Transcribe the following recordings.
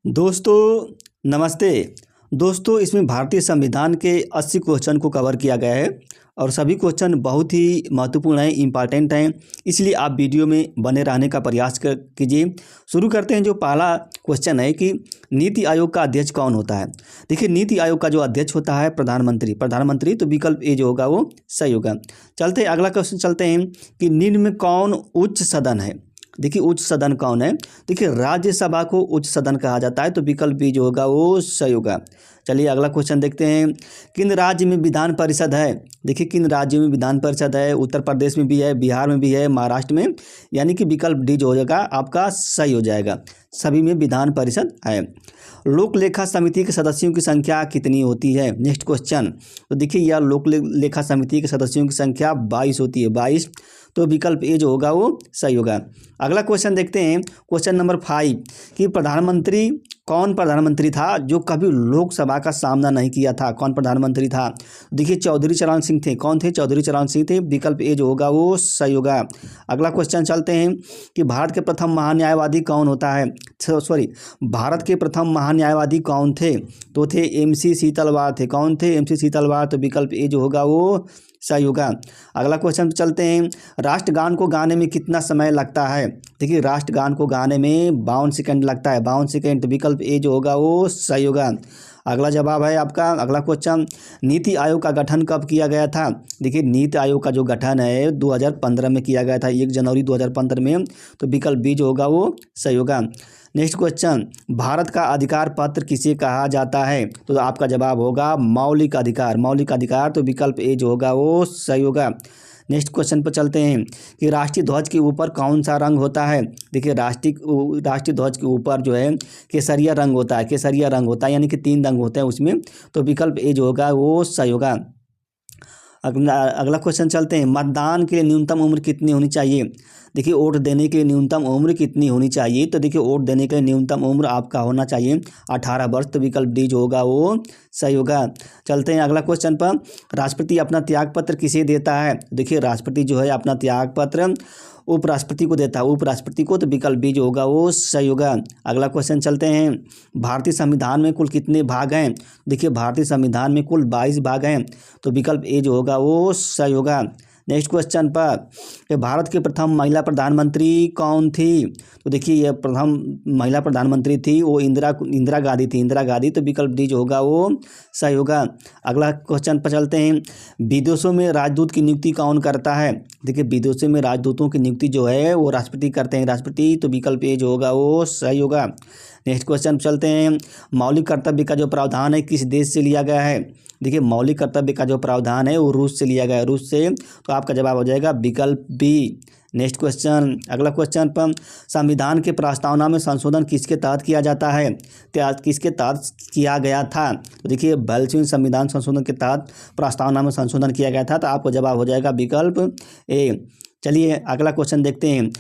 दोस्तों नमस्ते। दोस्तों इसमें भारतीय संविधान के 80 क्वेश्चन को कवर किया गया है और सभी क्वेश्चन बहुत ही महत्वपूर्ण हैं, इम्पॉर्टेंट हैं, इसलिए आप वीडियो में बने रहने का प्रयास कीजिए। शुरू करते हैं। जो पहला क्वेश्चन है कि नीति आयोग का अध्यक्ष कौन होता है। देखिए नीति आयोग का जो अध्यक्ष होता है प्रधानमंत्री, तो विकल्प ए जो होगा वो सही होगा। चलते हैं अगला क्वेश्चन चलते हैं कि निम्न में कौन उच्च सदन है। देखिए उच्च सदन कौन है। देखिए राज्यसभा को उच्च सदन कहा जाता है, तो विकल्प बी जो होगा वो सही होगा। चलिए अगला क्वेश्चन देखते हैं। किन राज्य में विधान परिषद है। देखिए किन राज्यों में विधान परिषद है। उत्तर प्रदेश में भी है, बिहार में भी है, महाराष्ट्र में, यानी कि विकल्प डी जो हो जाएगा आपका सही हो जाएगा। सभी में विधान परिषद है। लोक लेखा समिति के सदस्यों की संख्या कितनी होती है। नेक्स्ट क्वेश्चन, तो देखिए यह लोक लेखा समिति के सदस्यों की संख्या 22 होती है, 22, तो विकल्प ए जो होगा वो सही होगा। अगला क्वेश्चन देखते हैं, क्वेश्चन नंबर 5 कि कौन प्रधानमंत्री था जो कभी लोकसभा का सामना नहीं किया था। कौन प्रधानमंत्री था। देखिए चौधरी चरण सिंह थे। कौन थे। चौधरी चरण सिंह थे। विकल्प ए जो होगा वो सही होगा। अगला क्वेश्चन चलते हैं कि भारत के प्रथम महान्यायवादी कौन होता है। भारत के प्रथम महान्यायवादी कौन थे। तो थे MC सीतलवार थे। कौन थे। MC सीतलवार, तो विकल्प ए जो होगा वो सही होगा। अगला क्वेश्चन पे चलते हैं। राष्ट्रगान को गाने में कितना समय लगता है। देखिए राष्ट्रगान को गाने में 52 सेकंड लगता है, 52 सेकंड, तो विकल्प ए जो होगा वो सही होगा। अगला जवाब है आपका। अगला क्वेश्चन, नीति आयोग का गठन कब किया गया था। देखिए नीति आयोग का जो गठन है 2015 में किया गया था, 1 जनवरी 2015 में, तो विकल्प बी जो होगा वो सही होगा। नेक्स्ट क्वेश्चन, भारत का अधिकार पत्र किसे कहा जाता है। तो आपका जवाब होगा मौलिक अधिकार। मौलिक अधिकार, तो विकल्प ए जो होगा वो सही होगा। नेक्स्ट क्वेश्चन पर चलते हैं कि राष्ट्रीय ध्वज के ऊपर कौन सा रंग होता है। देखिए राष्ट्रीय ध्वज के ऊपर जो है केसरिया रंग होता है। केसरिया रंग होता है, यानी कि 3 रंग होते हैं उसमें, तो विकल्प ए जो होगा वो सही होगा। अगला क्वेश्चन चलते हैं, मतदान के लिए न्यूनतम उम्र कितनी होनी चाहिए। देखिए वोट देने के लिए न्यूनतम उम्र कितनी होनी चाहिए। तो देखिए वोट देने के लिए न्यूनतम उम्र आपका होना चाहिए 18 वर्ष, तो विकल्प डी जो होगा वो सही होगा। चलते हैं अगला क्वेश्चन पर, राष्ट्रपति अपना त्यागपत्र किसे देता है। देखिए राष्ट्रपति जो है अपना त्यागपत्र उपराष्ट्रपति को देता है, उपराष्ट्रपति को, तो विकल्प बी जो होगा वो सही होगा। अगला क्वेश्चन चलते हैं, भारतीय संविधान में कुल कितने भाग हैं। देखिए भारतीय संविधान में कुल 22 भाग हैं, तो विकल्प ए जो होगा वो सही होगा। नेक्स्ट क्वेश्चन पर कि भारत के प्रथम महिला प्रधानमंत्री कौन थी। तो देखिए यह प्रथम महिला प्रधानमंत्री थी वो इंदिरा गांधी थी। इंदिरा गांधी, तो विकल्प डी जो होगा वो सही होगा। अगला क्वेश्चन पर चलते हैं, विदेशों में राजदूत की नियुक्ति कौन करता है। देखिए विदेशों में राजदूतों की नियुक्ति जो है वो राष्ट्रपति करते हैं, राष्ट्रपति, तो विकल्प ए जो होगा वो सही होगा। नेक्स्ट क्वेश्चन चलते हैं, मौलिक कर्तव्य का जो प्रावधान है किस देश से लिया गया है। देखिए मौलिक कर्तव्य का जो प्रावधान है वो रूस से लिया गया है, रूस से, तो आपका जवाब हो जाएगा विकल्प बी। नेक्स्ट क्वेश्चन, अगला क्वेश्चन पर, संविधान के प्रस्तावना में संशोधन किसके तहत किया जाता है। किसके तहत किया गया था। तो देखिए 42वें संविधान संशोधन के तहत प्रस्तावना में संशोधन किया गया था, तो आपको जवाब हो जाएगा विकल्प ए। चलिए अगला क्वेश्चन देखते हैं,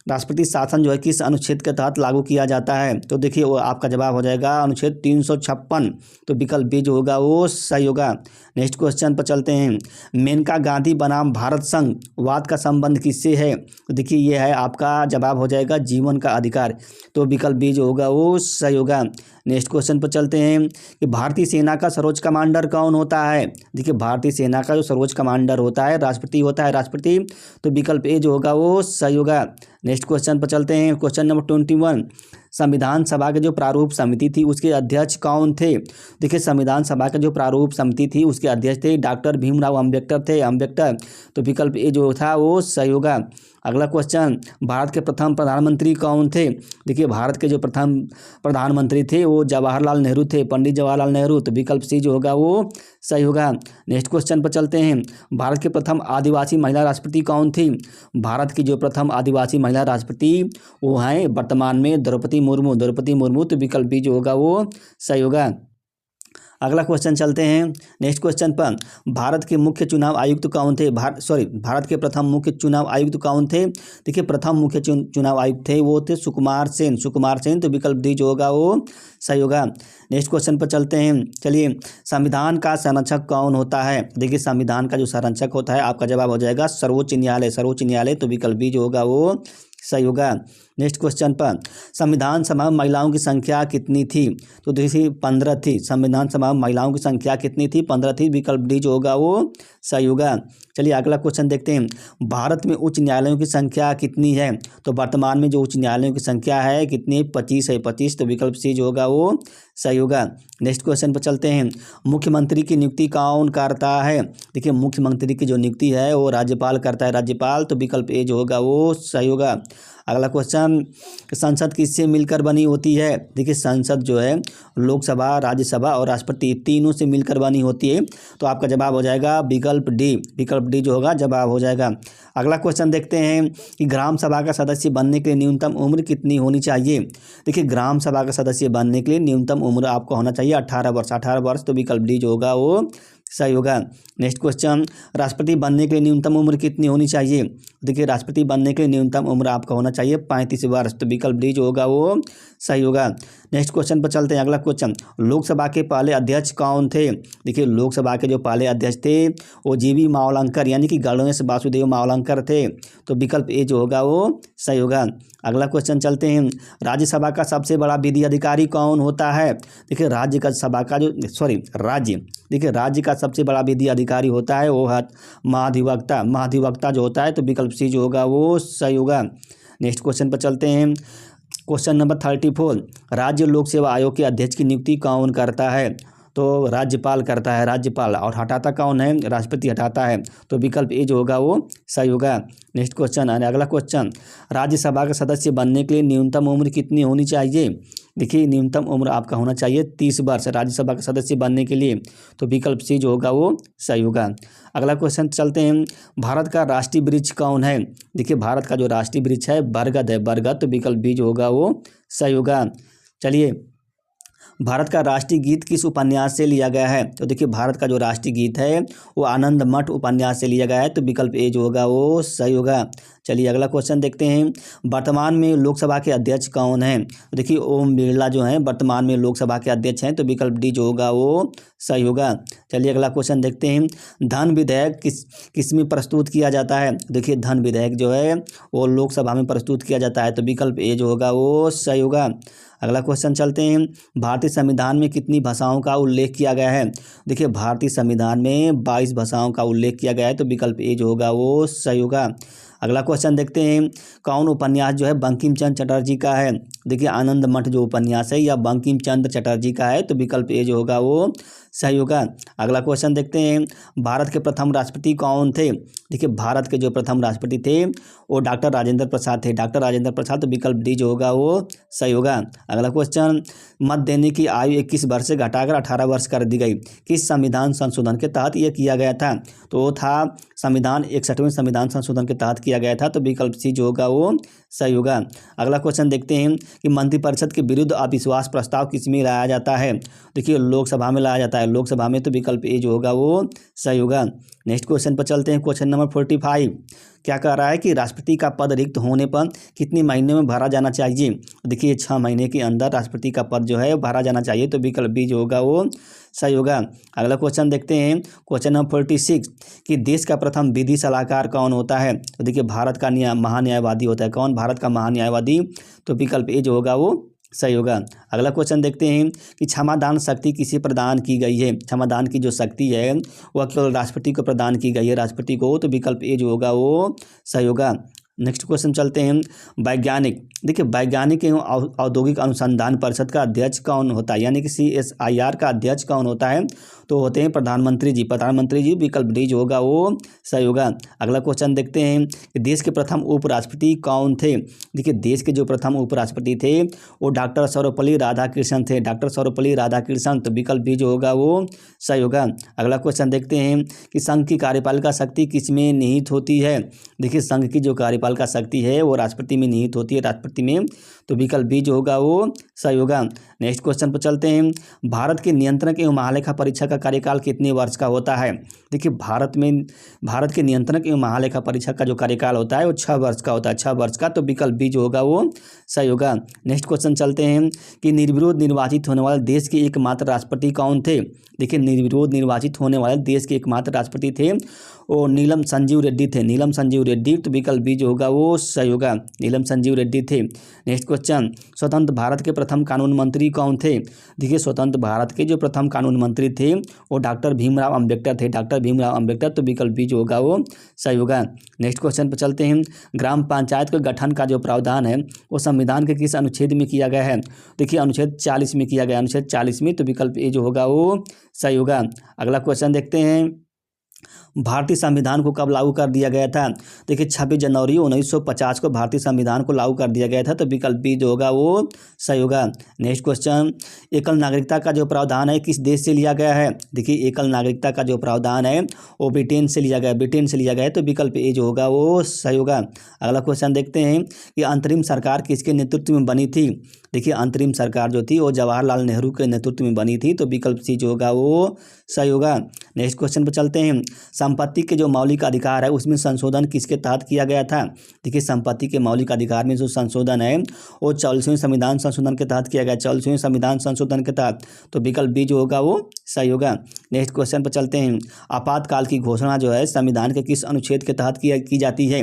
राष्ट्रपति शासन जो है किस अनुच्छेद के तहत लागू किया जाता है। तो देखिए वो आपका जवाब हो जाएगा अनुच्छेद 356, तो विकल्प बी जो होगा वो सही होगा। नेक्स्ट क्वेश्चन पर चलते हैं, मेनका गांधी बनाम भारत संघ वाद का संबंध किससे है। तो देखिए ये है आपका जवाब हो जाएगा जीवन का अधिकार, तो विकल्प बी जो होगा वो सही होगा। नेक्स्ट क्वेश्चन पर चलते हैं कि भारतीय सेना का सर्वोच्च कमांडर कौन होता है। देखिए भारतीय सेना का जो सर्वोच्च कमांडर होता है राष्ट्रपति होता है, राष्ट्रपति, तो विकल्प ए जो होगा वो सही होगा। नेक्स्ट क्वेश्चन पर चलते हैं, क्वेश्चन नंबर 21, संविधान सभा के जो प्रारूप समिति थी उसके अध्यक्ष कौन थे। देखिए संविधान सभा के जो प्रारूप समिति थी उसके अध्यक्ष थे डॉक्टर भीमराव अम्बेडकर, तो विकल्प ए जो था वो सही होगा। अगला क्वेश्चन, भारत के प्रथम प्रधानमंत्री कौन थे। देखिए भारत के जो प्रथम प्रधानमंत्री थे वो जवाहरलाल नेहरू थे, पंडित जवाहरलाल नेहरू, तो विकल्प सी जो होगा वो सही होगा। नेक्स्ट क्वेश्चन पर चलते हैं, भारत के प्रथम आदिवासी महिला राष्ट्रपति कौन थी। भारत की जो प्रथम आदिवासी महिला राष्ट्रपति वो हैं वर्तमान में द्रौपदी मुर्मू, तो विकल्प बी जो होगा वो सही होगा। अगला क्वेश्चन चलते हैं, नेक्स्ट क्वेश्चन पर, भारत के मुख्य चुनाव आयुक्त कौन थे। भारत के प्रथम मुख्य चुनाव आयुक्त कौन थे। देखिए प्रथम मुख्य चुनाव आयुक्त थे वो थे सुकुमार सेन, तो विकल्प डी जो होगा वो सही होगा। नेक्स्ट क्वेश्चन पर चलते हैं, चलिए संविधान का संरक्षक कौन होता है। देखिए संविधान का जो संरक्षक होता है आपका जवाब हो जाएगा सर्वोच्च न्यायालय, तो विकल्प बी जो होगा वो सही होगा। नेक्स्ट क्वेश्चन पर संविधान सभा में महिलाओं की संख्या कितनी थी? तो देखिए 15 थी। संविधान सभा में महिलाओं की संख्या कितनी थी? 15 थी। विकल्प डी जो होगा वो सही होगा। चलिए अगला क्वेश्चन देखते हैं। भारत में उच्च न्यायालयों की संख्या कितनी है? तो वर्तमान में जो उच्च न्यायालयों की संख्या है कितनी? 25 है। 25, तो विकल्प सी जो होगा वो सही होगा। नेक्स्ट क्वेश्चन पर चलते हैं। मुख्यमंत्री की नियुक्ति कौन करता है? देखिए मुख्यमंत्री की जो नियुक्ति है वो राज्यपाल करता है, राज्यपाल, तो विकल्प ए जो होगा वो सही होगा। अगला क्वेश्चन, संसद किससे मिलकर बनी होती है? देखिए संसद जो है लोकसभा, राज्यसभा और राष्ट्रपति तीनों से मिलकर बनी होती है, तो आपका जवाब हो जाएगा विकल्प डी। विकल्प डी जो होगा जवाब हो जाएगा। अगला क्वेश्चन देखते हैं कि ग्राम सभा का सदस्य बनने के लिए न्यूनतम उम्र कितनी होनी चाहिए? देखिए ग्राम सभा का सदस्य बनने के लिए न्यूनतम उम्र आपको होना चाहिए 18 वर्ष। 18 वर्ष, तो विकल्प डी जो होगा वो सही होगा। नेक्स्ट क्वेश्चन, राष्ट्रपति बनने के लिए न्यूनतम उम्र कितनी होनी चाहिए? देखिए राष्ट्रपति बनने के लिए न्यूनतम उम्र आपका होना चाहिए 35 वर्ष, तो विकल्प डी जो होगा वो सही होगा। नेक्स्ट क्वेश्चन पर चलते हैं। अगला क्वेश्चन, लोकसभा के पहले अध्यक्ष कौन थे? देखिए लोकसभा के जो पहले अध्यक्ष थे वो जीवी मावलंकर यानी कि गणेश वासुदेव मावलंकर थे, तो विकल्प ए जो होगा वो सही होगा। अगला क्वेश्चन चलते हैं। राज्यसभा का सबसे बड़ा विधि अधिकारी कौन होता है? देखिए राज्य का सबसे बड़ा विधि अधिकारी होता है वो है महाधिवक्ता। महाधिवक्ता जो होता है, तो विकल्प सी जो होगा वो सही होगा। नेक्स्ट क्वेश्चन पर चलते हैं। क्वेश्चन नंबर 34, राज्य लोक सेवा आयोग के अध्यक्ष की नियुक्ति कौन करता है? तो राज्यपाल करता है, राज्यपाल, और हटाता कौन है? राष्ट्रपति हटाता है, तो विकल्प ए जो होगा वो सही होगा। नेक्स्ट क्वेश्चन, अगला क्वेश्चन, राज्यसभा का सदस्य बनने के लिए न्यूनतम उम्र कितनी होनी चाहिए? देखिए न्यूनतम उम्र आपका होना चाहिए 30 वर्ष राज्यसभा का सदस्य बनने के लिए, तो विकल्प सी जो होगा वो सही होगा। अगला क्वेश्चन चलते हैं। भारत का राष्ट्रीय वृक्ष कौन है? देखिए भारत का जो राष्ट्रीय वृक्ष है बरगद है, बरगद, तो विकल्प बी जो होगा वो सही होगा। चलिए, भारत का राष्ट्रीय गीत किस उपन्यास से लिया गया है? तो देखिए भारत का जो राष्ट्रीय गीत है वो आनंद मठ उपन्यास से लिया गया है, तो विकल्प ए जो होगा वो सही होगा। चलिए अगला क्वेश्चन देखते हैं। वर्तमान में लोकसभा के अध्यक्ष कौन हैं? तो देखिए ओम बिरला जो हैं वर्तमान में लोकसभा के अध्यक्ष हैं, तो विकल्प डी जो होगा वो सही होगा। चलिए अगला क्वेश्चन देखते हैं। धन विधेयक किस में प्रस्तुत किया जाता है? देखिए धन विधेयक जो है वो लोकसभा में प्रस्तुत किया जाता है, तो विकल्प ए जो होगा वो सही होगा। अगला क्वेश्चन चलते हैं। भारतीय संविधान में कितनी भाषाओं का उल्लेख किया गया है? देखिए भारतीय संविधान में 22 भाषाओं का उल्लेख किया गया है, तो विकल्प ए जो होगा वो सही होगा। अगला क्वेश्चन देखते हैं। कौन उपन्यास जो है बंकिम चंद्र चटर्जी का है? देखिए आनंद मठ जो उपन्यास है या बंकिम चंद्र चटर्जी का है, तो विकल्प ए जो होगा वो सही होगा। अगला क्वेश्चन देखते हैं। भारत के प्रथम राष्ट्रपति कौन थे? देखिए भारत के जो प्रथम राष्ट्रपति थे वो डॉक्टर राजेंद्र प्रसाद थे, डॉक्टर राजेंद्र प्रसाद, तो विकल्प डी जो होगा वो सही होगा। अगला क्वेश्चन, मत देने की आयु 21 वर्ष से घटाकर 18 वर्ष कर दी गई, किस संविधान संशोधन के तहत यह किया गया था? तो वो था संविधान 61वें संविधान संशोधन के तहत किया गया था, तो विकल्प सी जो होगा वो सही होगा। अगला क्वेश्चन देखते हैं कि मंत्रिपरिषद के विरुद्ध अविश्वास प्रस्ताव किस में लाया जाता है? देखिए लोकसभा में लाया जाता है, लोकसभा में, तो विकल्प ए जो होगा वो सही होगा। नेक्स्ट क्वेश्चन पर चलते हैं। क्वेश्चन नंबर 45 क्या कह रहा है कि राष्ट्रपति का पद रिक्त होने पर कितने महीने में भरा जाना चाहिए? देखिए 6 महीने के अंदर राष्ट्रपति का पद जो है भरा जाना चाहिए, तो विकल्प बी जो होगा वो सही होगा। अगला क्वेश्चन देखते हैं। क्वेश्चन नंबर 46 कि देश का प्रथम विधि सलाहकार कौन होता है? तो देखिए भारत का महान्यायवादी होता है। कौन? भारत का महान्यायवादी, तो विकल्प ए जो होगा वो सही होगा। अगला क्वेश्चन देखते हैं कि क्षमादान शक्ति किसे प्रदान की गई है? क्षमादान की जो शक्ति है वह केवल राष्ट्रपति को प्रदान की गई है, राष्ट्रपति को, तो विकल्प ए जो होगा वो सही होगा। नेक्स्ट क्वेश्चन चलते हैं। वैज्ञानिक, देखिए वैज्ञानिक एवं औद्योगिक अनुसंधान परिषद का अध्यक्ष कौन होता है, यानी कि CSIR का अध्यक्ष कौन होता है? तो होते हैं प्रधानमंत्री जी, प्रधानमंत्री जी, विकल्प डी जो होगा वो सही होगा। अगला क्वेश्चन देखते हैं कि देश के प्रथम उपराष्ट्रपति कौन थे? देखिए देश के जो प्रथम उपराष्ट्रपति थे वो डॉक्टर सर्वपल्ली राधाकृष्णन थे, डॉक्टर सर्वपल्ली राधाकृष्णन, तो विकल्प डी जो होगा वो सही होगा। अगला क्वेश्चन देखते हैं कि संघ की कार्यपालिका शक्ति किसमें निहित होती है? देखिए संघ की जो कार्यपालिका शक्ति है वो राष्ट्रपति में निहित होती है, राष्ट्रपति में, तो विकल्प बी जो होगा वो सही होगा। नेक्स्ट क्वेश्चन पर चलते हैं। भारत के नियंत्रक एवं महालेखा परीक्षक का कार्यकाल कितने वर्ष का होता है? देखिए भारत के नियंत्रक एवं महालेखा परीक्षक का जो कार्यकाल होता है वो 6 वर्ष का होता है, 6 वर्ष का, तो विकल्प बी जो होगा वो सही होगा। नेक्स्ट क्वेश्चन चलते हैं कि निर्विरोध निर्वाचित होने वाले देश के एकमात्र राष्ट्रपति कौन थे? देखिए निर्विरोध निर्वाचित होने वाले देश के एकमात्र राष्ट्रपति थे वो नीलम संजीव रेड्डी थे, नीलम संजीव रेड्डी, तो विकल्प बी जो होगा वो सही होगा, नीलम संजीव रेड्डी थे। नेक्स्ट क्वेश्चन, स्वतंत्र भारत के प्रथम कानून मंत्री कौन थे? देखिए स्वतंत्र भारत के जो प्रथम कानून मंत्री थे वो डॉक्टर भीमराव अंबेडकर थे, डॉक्टर भीमराव अंबेडकर, तो विकल्प बी जो होगा वो सही होगा। नेक्स्ट क्वेश्चन पर चलते हैं, ग्राम पंचायत के गठन का जो प्रावधान है वो संविधान के किस अनुच्छेद में किया गया है? देखिए अनुच्छेद 40 में किया गया, अनुच्छेद 40 में, तो विकल्प ए जो होगा वो सही होगा। अगला क्वेश्चन देखते हैं, भारतीय संविधान को कब लागू कर दिया गया था? देखिए 26 जनवरी 1950 को भारतीय संविधान को लागू कर दिया गया था, तो विकल्प बी जो होगा वो सही होगा। नेक्स्ट क्वेश्चन, एकल नागरिकता का जो प्रावधान है किस देश से लिया गया है? देखिए एकल नागरिकता का जो प्रावधान है वो ब्रिटेन से लिया गया, ब्रिटेन से लिया गया है, तो विकल्प ए जो होगा वो सही होगा। अगला क्वेश्चन देखते हैं कि अंतरिम सरकार किसके नेतृत्व में बनी थी? देखिए अंतरिम सरकार जो थी वो जवाहरलाल नेहरू के नेतृत्व में बनी थी, तो विकल्प सी जो होगा वो सही होगा। नेक्स्ट क्वेश्चन पर चलते हैं, संपत्ति के जो मौलिक अधिकार है उसमें संशोधन किसके तहत किया गया था? देखिए संपत्ति के मौलिक अधिकार में जो संशोधन है वो 44वें संविधान संशोधन के तहत किया गया, 44वें संविधान संशोधन के तहत, तो विकल्प बी जो होगा वो सही होगा। नेक्स्ट क्वेश्चन पर चलते हैं, आपातकाल की घोषणा जो है संविधान के किस अनुच्छेद के तहत की जाती है?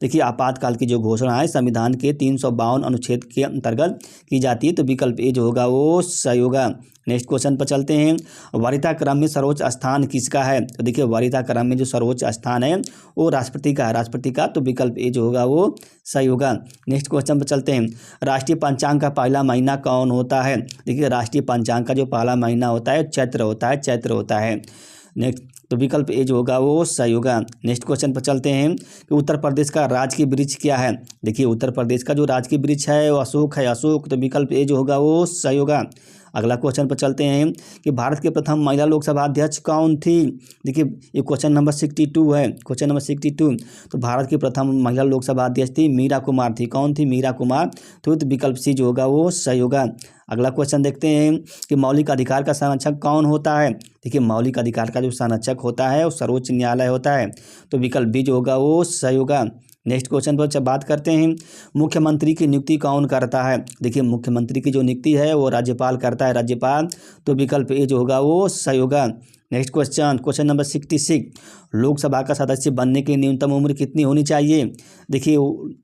देखिए आपातकाल की जो घोषणा है संविधान के 352 अनुच्छेद के अंतर्गत की जाती है, तो विकल्प ए जो होगा वो सही होगा। नेक्स्ट क्वेश्चन पर चलते हैं, वरीयता क्रम में सर्वोच्च स्थान किसका है? तो देखिए वरीयता क्रम में जो सर्वोच्च स्थान है वो राष्ट्रपति का है, राष्ट्रपति का, तो विकल्प ए जो होगा वो सही होगा। नेक्स्ट क्वेश्चन पर चलते हैं, राष्ट्रीय पंचांग का पहला महीना कौन होता है? देखिए राष्ट्रीय पंचांग का जो पहला महीना होता है चैत्र होता है, चैत्र होता है। नेक्स्ट, तो विकल्प ए जो होगा वो सही होगा। नेक्स्ट क्वेश्चन पर चलते हैं कि उत्तर प्रदेश का राजकीय वृक्ष क्या है? देखिए उत्तर प्रदेश का जो राजकीय वृक्ष है वो अशोक है, अशोक, तो विकल्प ए जो होगा वो सही होगा। अगला क्वेश्चन पर चलते हैं कि भारत के प्रथम महिला लोकसभा अध्यक्ष कौन थी? देखिए ये क्वेश्चन नंबर 62 है, क्वेश्चन नंबर 62, तो भारत की प्रथम महिला लोकसभा अध्यक्ष थी मीरा कुमार थी। कौन थी? मीरा कुमार, तो विकल्प सी जो होगा वो सही होगा। अगला क्वेश्चन देखते हैं कि मौलिक अधिकार का संरक्षक कौन होता है? देखिए मौलिक अधिकार का जो संरक्षक होता है वो सर्वोच्च न्यायालय होता है, तो विकल्प बी जो होगा वो सही होगा। नेक्स्ट क्वेश्चन पर बात करते हैं, मुख्यमंत्री की नियुक्ति कौन करता है? देखिए मुख्यमंत्री की जो नियुक्ति है वो राज्यपाल करता है, राज्यपाल, तो विकल्प ए जो होगा वो सही होगा। Next question, question number 66, Lok Sabha का सदस्य बनने की न्यूनतम उम्र कितनी होनी चाहिए? देखिए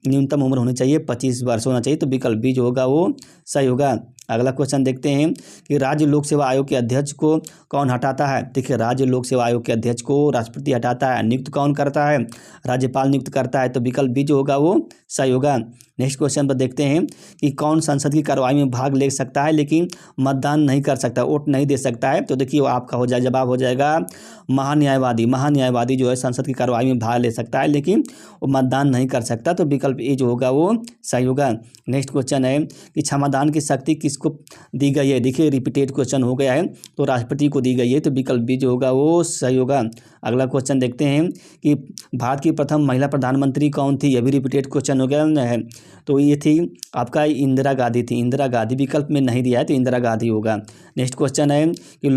न्यूनतम उम्र होनी चाहिए 25 वर्ष होना चाहिए, तो विकल्प बी जो होगा वो सही होगा। अगला क्वेश्चन देखते हैं कि राज्य लोक सेवा आयोग के अध्यक्ष को कौन हटाता है? देखिए राज्य लोक सेवा आयोग के अध्यक्ष को राष्ट्रपति हटाता है, नियुक्त कौन करता है? राज्यपाल नियुक्त करता है, तो विकल्प बी जो होगा वो सही होगा। नेक्स्ट क्वेश्चन पर देखते हैं कि कौन संसद की कार्रवाई में भाग ले सकता है लेकिन मतदान नहीं कर सकता, वोट नहीं दे सकता है? तो देखिए वो आपका हो जाए जवाब हो जाएगा महान्यायवादी। महान्यायवादी जो है संसद की कार्रवाई में भाग ले सकता है लेकिन वो मतदान नहीं कर सकता, तो विकल्प ए जो होगा वो सही होगा। नेक्स्ट क्वेश्चन है कि क्षमादान की शक्ति किसको दी गई है? देखिए रिपीटेड क्वेश्चन हो गया है, तो राष्ट्रपति को दी गई है, तो विकल्प बी जो होगा वो सही होगा। अगला क्वेश्चन देखते हैं कि भारत की प्रथम महिला प्रधानमंत्री कौन थी? यह भी रिपीटेड क्वेश्चन हो गया है, तो ये थी आपका इंदिरा गांधी थी, इंदिरा गांधी, विकल्प में नहीं दिया है तो इंदिरा गांधी होगा। नेक्स्ट क्वेश्चन है कि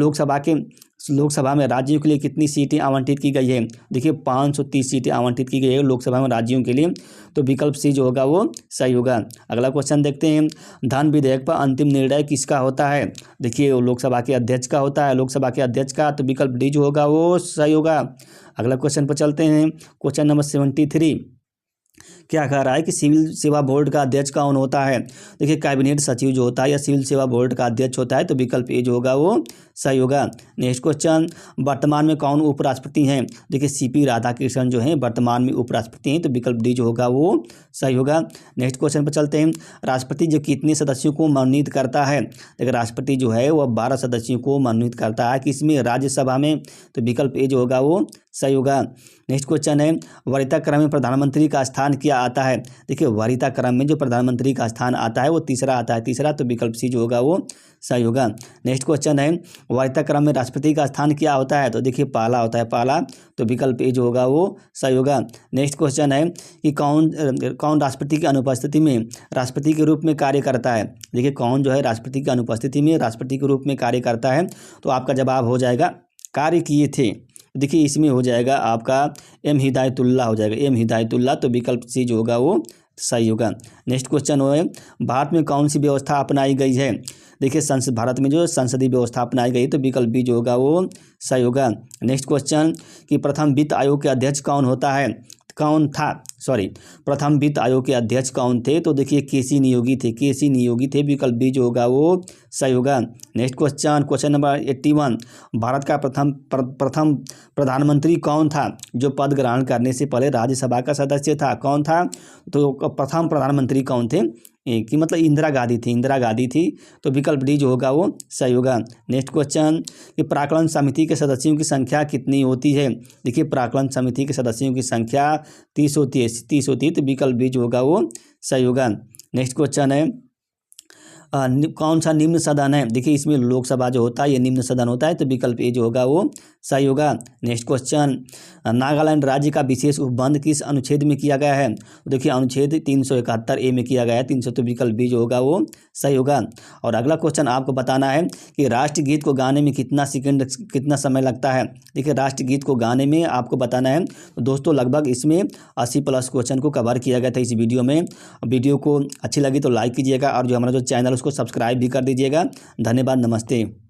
लोकसभा में राज्यों के लिए कितनी सीटें आवंटित की गई है? देखिए 530 सीटें आवंटित की गई है लोकसभा में राज्यों के लिए, तो विकल्प सी जो होगा वो सही होगा। अगला क्वेश्चन देखते हैं, धन विधेयक पर अंतिम निर्णय किसका होता है? देखिए वो लोकसभा के अध्यक्ष का होता है, लोकसभा के अध्यक्ष का, तो विकल्प डी जो होगा वो सही होगा। अगला क्वेश्चन पर चलते हैं, क्वेश्चन नंबर 73, क्या कह रहा है कि सिविल सेवा बोर्ड का अध्यक्ष कौन होता है? देखिए कैबिनेट सचिव जो होता है या सिविल सेवा बोर्ड का अध्यक्ष होता है, तो विकल्प ए जो होगा वो सही होगा। नेक्स्ट क्वेश्चन, वर्तमान में कौन उपराष्ट्रपति हैं? देखिए सीपी राधाकृष्णन जो हैं वर्तमान में उपराष्ट्रपति हैं, तो विकल्प डी जो होगा वो सही होगा। नेक्स्ट क्वेश्चन पर चलते हैं, राष्ट्रपति जो कितने सदस्यों को मनोनीत करता है? देखिए राष्ट्रपति जो है वह 12 सदस्यों को मनोनीत करता है, किसमें? राज्यसभा में, तो विकल्प ए जो होगा वो सही होगा। नेक्स्ट क्वेश्चन है, वरीयता क्रम में प्रधानमंत्री का स्थान क्या आता है? देखिए वरीयता क्रम में जो प्रधानमंत्री का स्थान आता है वो तीसरा आता है, तीसरा, तो विकल्प सी जो होगा वो सही होगा। नेक्स्ट क्वेश्चन है, वरीयता क्रम में राष्ट्रपति का स्थान क्या होता है? तो देखिए पहला होता है, पहला, तो विकल्प ए जो होगा वो सही होगा। नेक्स्ट क्वेश्चन है कि कौन राष्ट्रपति की अनुपस्थिति में राष्ट्रपति के रूप में कार्य करता है? देखिए कौन जो है राष्ट्रपति की अनुपस्थिति में राष्ट्रपति के रूप में कार्य करता है, तो आपका जवाब हो जाएगा कार्य किए थे। देखिए इसमें हो जाएगा आपका एम हिदायतुल्लाह हो जाएगा, एम हिदायतुल्लाह, तो विकल्प सी जो होगा वो सही होगा। नेक्स्ट क्वेश्चन है, भारत में कौन सी व्यवस्था अपनाई गई है? देखिए भारत में जो संसदीय व्यवस्था अपनाई गई, तो विकल्प बी जो होगा वो सही होगा। नेक्स्ट क्वेश्चन कि प्रथम वित्त आयोग के अध्यक्ष कौन होता है? कौन था, सॉरी, प्रथम वित्त आयोग के अध्यक्ष कौन थे? तो देखिए केसी नियोगी थे, केसी नियोगी थे। विकल्प बी जो होगा वो सही होगा। Next question, question number 81, Bharat का प्रथम प्रधानमंत्री कौन था जो पद ग्रहण करने से पहले राज्यसभा का सदस्य था? कौन था? तो प्रथम प्रधानमंत्री कौन थे? कि मतलब इंदिरा गांधी थी, इंदिरा गांधी थी। तो विकल्प डी जो होगा वो सही होगा। नेक्स्ट क्वेश्चन, कि प्राक्कलन समिति के सदस्यों की संख्या कितनी होती है? देखिए प्राक्कलन समिति के सदस्यों की संख्या 30 होती है, 30 होती है। तो विकल्प बी जो होगा वो सही होगा। नेक्स्ट क्वेश्चन है, कौन सा निम्न सदन है? देखिए इसमें लोकसभा जो होता है ये निम्न सदन होता है। तो विकल्प ए जो होगा वो सही होगा। नेक्स्ट क्वेश्चन, नागालैंड राज्य का विशेष उपबंध किस अनुच्छेद में किया गया है? देखिए अनुच्छेद 371 ए में किया गया है। 300, तो विकल्प बी जो होगा वो सही होगा। और अगला क्वेश्चन आपको बताना है कि राष्ट्रगीत को गाने में कितना समय लगता है? देखिए राष्ट्रगीत को गाने में आपको बताना है। तो दोस्तों लगभग इसमें 80+ क्वेश्चन को कवर किया गया था इस वीडियो में। वीडियो को अच्छी लगी तो लाइक कीजिएगा और जो हमारा जो चैनल उसको सब्सक्राइब भी कर दीजिएगा। धन्यवाद, नमस्ते।